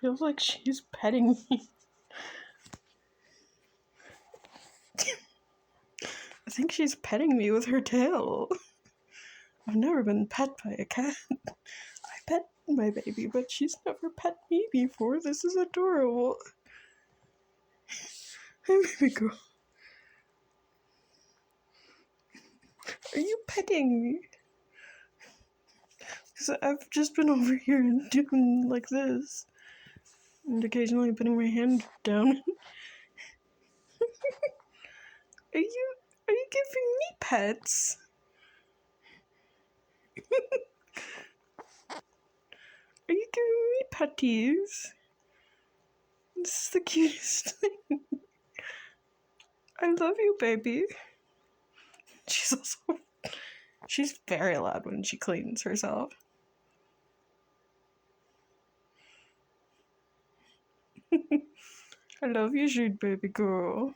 Feels like she's petting me. I think she's petting me with her tail. I've never been pet by a cat. I pet my baby, but she's never pet me before. This is adorable. Hey, baby girl. Are you petting me? Because I've just been over here and doing like this. And occasionally putting my hand down. Are you giving me pets? Are you giving me putties? This is the cutest thing. I love you, baby. She's very loud when she cleans herself. I love you, Jude, baby girl.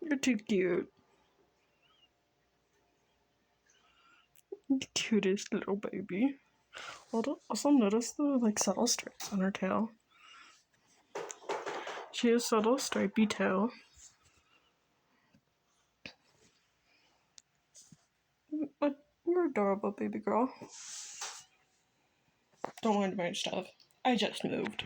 You're too cute. The cutest little baby. Also notice the subtle stripes on her tail. She has subtle stripy tail. But you're adorable, baby girl. Don't mind my stuff. I just moved.